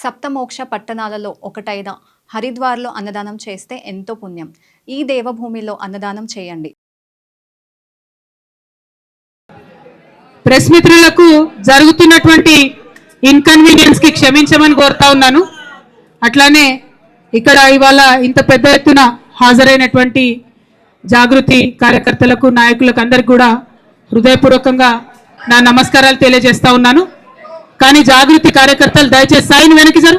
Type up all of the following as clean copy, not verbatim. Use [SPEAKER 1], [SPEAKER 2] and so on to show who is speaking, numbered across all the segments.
[SPEAKER 1] సప్తమోక్ష పట్టణాలలో ఒకటైన హరిద్వార్లో అన్నదానం చేస్తే ఎంతో పుణ్యం. ఈ దేవభూమిలో అన్నదానం చేయండి.
[SPEAKER 2] ప్రెస్ మిత్రులకు జరుగుతున్నటువంటి ఇన్కన్వీనియన్స్ కి క్షమించమని కోరుతా ఉన్నాను. అట్లానే ఇక్కడ ఇవాళ ఇంత పెద్ద ఎత్తున హాజరైనటువంటి జాగృతి కార్యకర్తలకు నాయకులకు అందరికి కూడా హృదయపూర్వకంగా నా నమస్కారాలు తెలియజేస్తా ఉన్నాను. కానీ జాగృతి కార్యకర్తలు దయచేసి సాయిని వెనక్కి సార్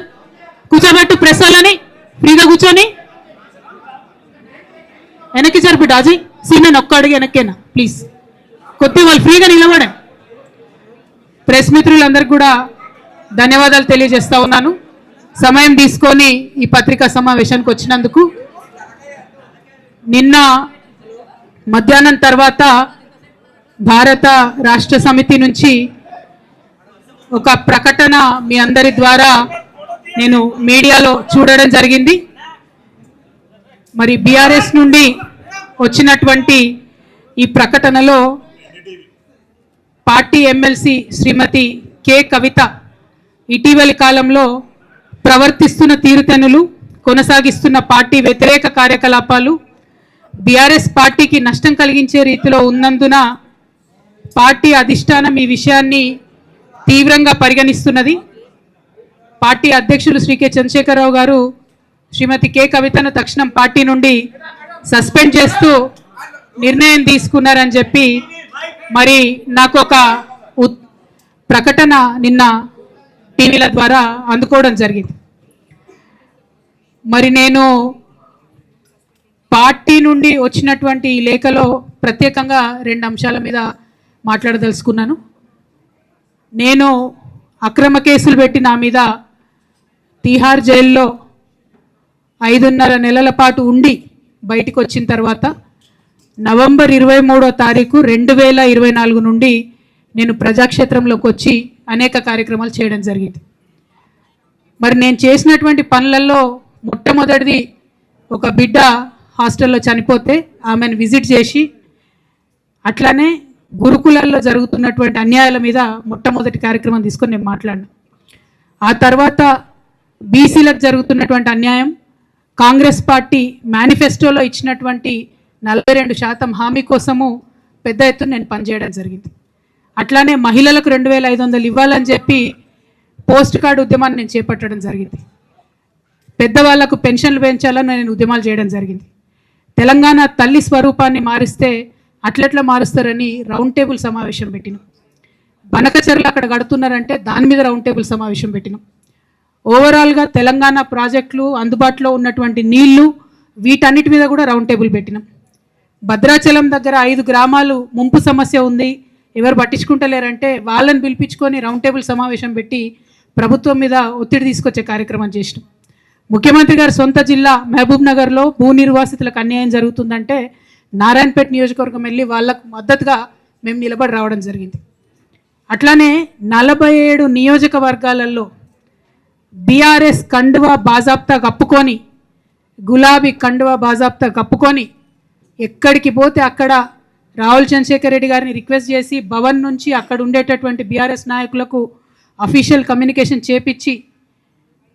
[SPEAKER 2] కూర్చోబెట్టు, ప్రెస్ వాళ్ళని ఫ్రీగా కూర్చొని వెనక్కి సార్ బిడ్డ అజయ్ సీన్ ఒక్క అడిగి వెనక్కేనా ప్లీజ్, కొద్ది వాళ్ళు ఫ్రీగా నిలబడే. ప్రెస్ మిత్రులందరికీ కూడా ధన్యవాదాలు తెలియజేస్తా ఉన్నాను సమయం తీసుకొని ఈ పత్రికా సమావేశానికి వచ్చినందుకు. నిన్న మధ్యాహ్నం తర్వాత భారత రాష్ట్ర సమితి నుంచి ఒక ప్రకటన మీ అందరి ద్వారా నేను మీడియాలో చూడడం జరిగింది. మరి బీఆర్ఎస్ నుండి వచ్చినటువంటి ఈ ప్రకటనలో పార్టీ ఎమ్మెల్సీ శ్రీమతి కె కవిత ఇటీవలి కాలంలో ప్రవర్తిస్తున్న తీరుతెన్నులు, కొనసాగిస్తున్న పార్టీ వ్యతిరేక కార్యకలాపాలు బీఆర్ఎస్ పార్టీకి నష్టం కలిగించే రీతిలో ఉన్నందున పార్టీ అధిష్టానం ఈ విషయాన్ని తీవ్రంగా పరిగణిస్తున్నది. పార్టీ అధ్యక్షులు శ్రీ కె చంద్రశేఖరరావు గారు శ్రీమతి కె కవితను తక్షణం పార్టీ నుండి సస్పెండ్ చేస్తూ నిర్ణయం తీసుకున్నారని చెప్పి మరి నాకు ఒక ప్రకటన నిన్న టీవీల ద్వారా అందుకోవడం జరిగింది. మరి నేను పార్టీ నుండి వచ్చినటువంటి ఈ లేఖలో ప్రత్యేకంగా 2 అంశాల మీద మాట్లాడదలుచుకున్నాను. నేను అక్రమ కేసులు పెట్టి నా మీద తీహార్ జైల్లో 5.5 నెలల పాటు ఉండి బయటికి వచ్చిన తర్వాత నవంబర్ 23వ తారీఖు 2024 నుండి నేను ప్రజాక్షేత్రంలోకి వచ్చి అనేక కార్యక్రమాలు చేయడం జరిగింది. మరి నేను చేసినటువంటి పనులలో మొట్టమొదటిది ఒక బిడ్డ హాస్టల్లో చనిపోతే ఆమెను విజిట్ చేసి, అట్లానే గురుకులాల్లో జరుగుతున్నటువంటి అన్యాయాల మీద మొట్టమొదటి కార్యక్రమం తీసుకొని నేను మాట్లాడినా. ఆ తర్వాత బీసీలకు జరుగుతున్నటువంటి అన్యాయం, కాంగ్రెస్ పార్టీ మేనిఫెస్టోలో ఇచ్చినటువంటి 42% హామీ కోసము పెద్ద ఎత్తున నేను పనిచేయడం జరిగింది. అట్లానే మహిళలకు 2500 ఇవ్వాలని చెప్పి పోస్ట్ కార్డు ఉద్యమాన్ని నేను చేపట్టడం జరిగింది. పెద్దవాళ్లకు పెన్షన్లు పెంచాలని నేను ఉద్యమాలు చేయడం జరిగింది. తెలంగాణ తల్లి స్వరూపాన్ని మారిస్తే అట్లెట్లా మారుస్తారని రౌండ్ టేబుల్ సమావేశం పెట్టినాం. బనకచర్లు అక్కడ కడుతున్నారంటే దాని మీద రౌండ్ టేబుల్ సమావేశం పెట్టినాం. ఓవరాల్గా తెలంగాణ ప్రాజెక్టులు, అందుబాటులో ఉన్నటువంటి నీళ్లు, వీటన్నిటి మీద కూడా రౌండ్ టేబుల్ పెట్టినాం. భద్రాచలం దగ్గర 5 గ్రామాలు ముంపు సమస్య ఉంది, ఎవరు పట్టించుకుంటలేరంటే వాళ్ళని పిలిపించుకొని రౌండ్ టేబుల్ సమావేశం పెట్టి ప్రభుత్వం మీద ఒత్తిడి తీసుకొచ్చే కార్యక్రమం చేసినాం. ముఖ్యమంత్రి గారు సొంత జిల్లా మహబూబ్ నగర్లో భూ నిర్వాసితులకు అన్యాయం జరుగుతుందంటే నారాయణపేట నియోజకవర్గం వెళ్ళి వాళ్ళకు మద్దతుగా మేము నిలబడి రావడం జరిగింది. అట్లానే 47 నియోజకవర్గాలలో బీఆర్ఎస్ కండువా బాజాబ్తా కప్పుకొని, గులాబీ కండువా బాజాబ్తా కప్పుకొని ఎక్కడికి పోతే అక్కడ రాహుల్ చంద్రశేఖర్ రెడ్డి గారిని రిక్వెస్ట్ చేసి భవన్ నుంచి అక్కడ ఉండేటటువంటి బీఆర్ఎస్ నాయకులకు అఫీషియల్ కమ్యూనికేషన్ చేపించి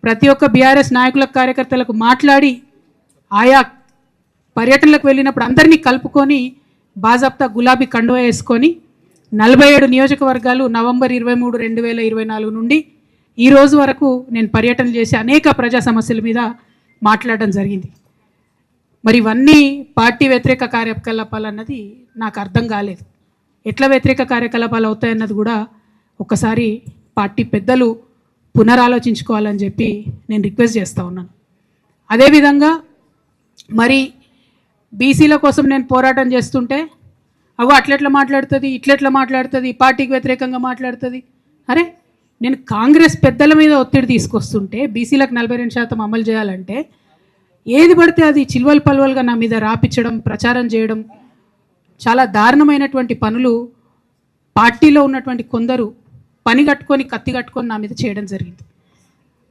[SPEAKER 2] ప్రతి ఒక్క బీఆర్ఎస్ నాయకులకు, కార్యకర్తలకు మాట్లాడి ఆయా పర్యటనలకు వెళ్ళినప్పుడు అందరినీ కలుపుకొని బాజాబ్తా గులాబీ కండువా వేసుకొని 47 నియోజకవర్గాలు నవంబర్ 23, 2024 నుండి ఈ రోజు వరకు నేను పర్యటన చేసి అనేక ప్రజా సమస్యల మీద మాట్లాడడం జరిగింది. మరి ఇవన్నీ పార్టీ వ్యతిరేక కార్యకలాపాలు అన్నది నాకు అర్థం కాలేదు. ఎట్లా వ్యతిరేక కార్యకలాపాలు అవుతాయన్నది కూడా ఒకసారి పార్టీ పెద్దలు పునరాలోచించుకోవాలని చెప్పి నేను రిక్వెస్ట్ చేస్తూ ఉన్నాను. అదేవిధంగా మరి బీసీల కోసం నేను పోరాటం చేస్తుంటే అట్లెట్లా మాట్లాడుతుంది, ఇట్లెట్లా మాట్లాడుతుంది, పార్టీకి వ్యతిరేకంగా మాట్లాడుతుంది. అరే, నేను కాంగ్రెస్ పెద్దల మీద ఒత్తిడి తీసుకొస్తుంటే బీసీలకు 42% అమలు చేయాలంటే ఏది పడితే అది చిల్వల్ పల్వల్గా నా మీద రాపించడం, ప్రచారం చేయడం, చాలా దారుణమైనటువంటి పనులు పార్టీలో ఉన్నటువంటి కొందరు పని కట్టుకొని, కత్తి కట్టుకొని నా మీద చేయడం జరిగింది.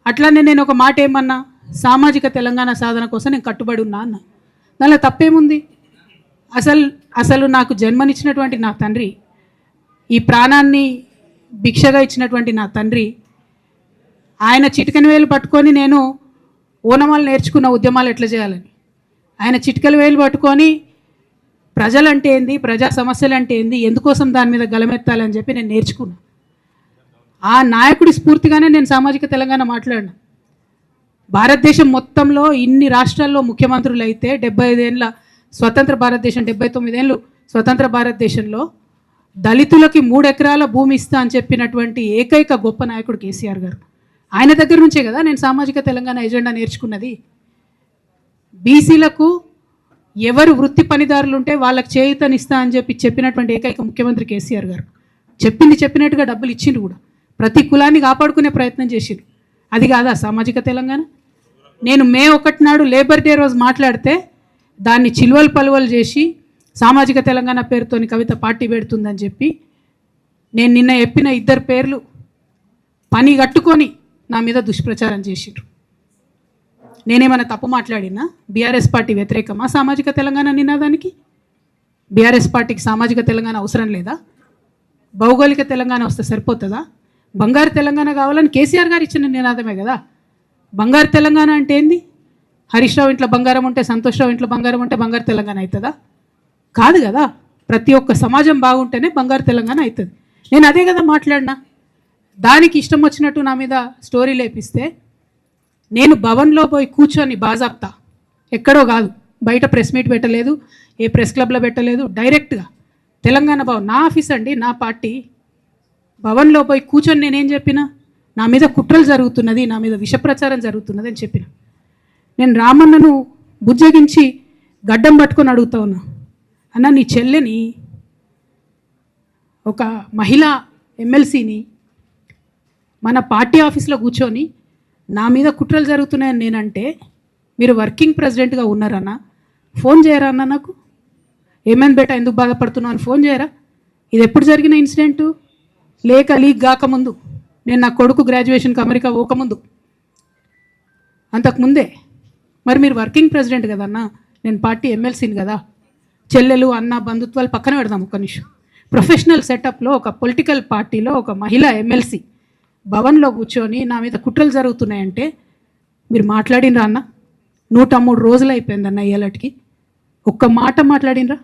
[SPEAKER 2] అట్లానే నేను ఒక మాట ఏమన్నా, సామాజిక తెలంగాణ సాధన కోసం నేను కట్టుబడి ఉన్నా అన్న. దానిలో తప్పేముంది? అసలు నాకు జన్మనిచ్చినటువంటి నా తండ్రి, ఈ ప్రాణాన్ని భిక్షగా ఇచ్చినటువంటి నా తండ్రి ఆయన చిటికెన వేలు పట్టుకొని నేను ఓనమాలు నేర్చుకున్న ఉద్యమాలు ఎట్లా చేయాలని, ఆయన చిటికెల వేలు పట్టుకొని ప్రజలంటే ఏంది, ప్రజా సమస్యలు అంటే ఏంది, ఎందుకోసం దాని మీద గలమెత్తాలని చెప్పి నేను నేర్చుకున్నా. ఆ నాయకుడి స్ఫూర్తిగానే నేను సామాజిక తెలంగాణ మాట్లాడినా. భారతదేశం మొత్తంలో ఇన్ని రాష్ట్రాల్లో ముఖ్యమంత్రులు అయితే 75 ఏళ్ళ స్వతంత్ర భారతదేశం, 79 ఏళ్ళు స్వతంత్ర భారతదేశంలో దళితులకి 3 ఎకరాల భూమి ఇస్తా అని చెప్పినటువంటి ఏకైక గొప్ప నాయకుడు కేసీఆర్ గారు. ఆయన దగ్గర నుంచే కదా నేను సామాజిక తెలంగాణ ఎజెండా నేర్చుకున్నది. బీసీలకు ఎవరు వృత్తి పనిదారులు ఉంటే వాళ్ళకి చేయూతనిస్తా అని చెప్పినటువంటి ఏకైక ముఖ్యమంత్రి కేసీఆర్ గారు. చెప్పినట్టుగా డబ్బులు ఇచ్చిండ్రు కూడా, ప్రతి కులాన్ని కాపాడుకునే ప్రయత్నం చేసిండ్రు. అది కాదా సామాజిక తెలంగాణ? నేను మే 1 నాడు లేబర్ డే రోజు మాట్లాడితే దాన్ని చిలువలు పలువలు చేసి సామాజిక తెలంగాణ పేరుతోని కవిత పార్టీ పెడుతుందని చెప్పి నేను నిన్న చెప్పిన 2 పేర్లు పని కట్టుకొని నా మీద దుష్ప్రచారం చేసిండ్రు. నేనేమైనా తప్పు మాట్లాడినా? బీఆర్ఎస్ పార్టీ వ్యతిరేకమా సామాజిక తెలంగాణ నినాదానికి? బీఆర్ఎస్ పార్టీకి సామాజిక తెలంగాణ అవసరం లేదా? భౌగోళిక తెలంగాణ వస్తే సరిపోతుందా? బంగారు తెలంగాణ కావాలని కేసీఆర్ గారు ఇచ్చిన నినాదమే కదా. బంగారు తెలంగాణ అంటే ఏంది? హరీష్ రావు ఇంట్లో బంగారం ఉంటే, సంతోష్ రావు ఇంట్లో బంగారం ఉంటే బంగారు తెలంగాణ అవుతుందా? కాదు కదా. ప్రతి ఒక్క సమాజం బాగుంటేనే బంగారు తెలంగాణ అవుతుంది. నేను అదే కదా మాట్లాడినా. దానికి ఇష్టం వచ్చినట్టు నా మీద స్టోరీ లేపిస్తే నేను భవన్లో పోయి కూర్చొని బాజాప్తా, ఎక్కడో కాదు, బయట ప్రెస్ మీట్ పెట్టలేదు, ఏ ప్రెస్ క్లబ్లో పెట్టలేదు, డైరెక్ట్గా తెలంగాణ భవన్ నా ఆఫీస్ అండి, నా పార్టీ భవన్లో పోయి కూర్చొని నేనేం చెప్పిన, నా మీద కుట్రలు జరుగుతున్నది, నా మీద విషప్రచారం జరుగుతున్నది అని చెప్పిన. నేను రామన్నను బుజ్జగించి గడ్డం పట్టుకొని అడుగుతా ఉన్నా, అన్న నీ చెల్లెని, ఒక మహిళా ఎమ్మెల్సీని మన పార్టీ ఆఫీస్లో కూర్చొని నా మీద కుట్రలు జరుగుతున్నాయని నేనంటే మీరు వర్కింగ్ ప్రెసిడెంట్గా ఉన్నారన్నా, ఫోన్ చేయరా అన్న నాకు? ఏమైంది బేటా, ఎందుకు బాధపడుతున్నావు అని ఫోన్ చేయరా? ఇది ఎప్పుడు జరిగిన ఇన్సిడెంటు? లీక్ కాకముందు, నేను నా కొడుకు గ్రాడ్యుయేషన్కి అమెరికా పోకముందు, అంతకుముందే. మరి మీరు వర్కింగ్ ప్రెసిడెంట్ కదన్నా, నేను పార్టీ ఎమ్మెల్సీని కదా. చెల్లెలు అన్న బంధుత్వాలు పక్కన పెడదాం ఒక్క నిమిషం. ప్రొఫెషనల్ సెటప్లో ఒక పొలిటికల్ పార్టీలో ఒక మహిళా ఎమ్మెల్సీ భవన్లో కూర్చొని నా మీద కుట్రలు జరుగుతున్నాయంటే మీరు మాట్లాడినరా అన్న? 103 రోజులు అయిపోయిందన్న ఇయ్యాలటికి, ఒక్క మాట మాట్లాడినరా?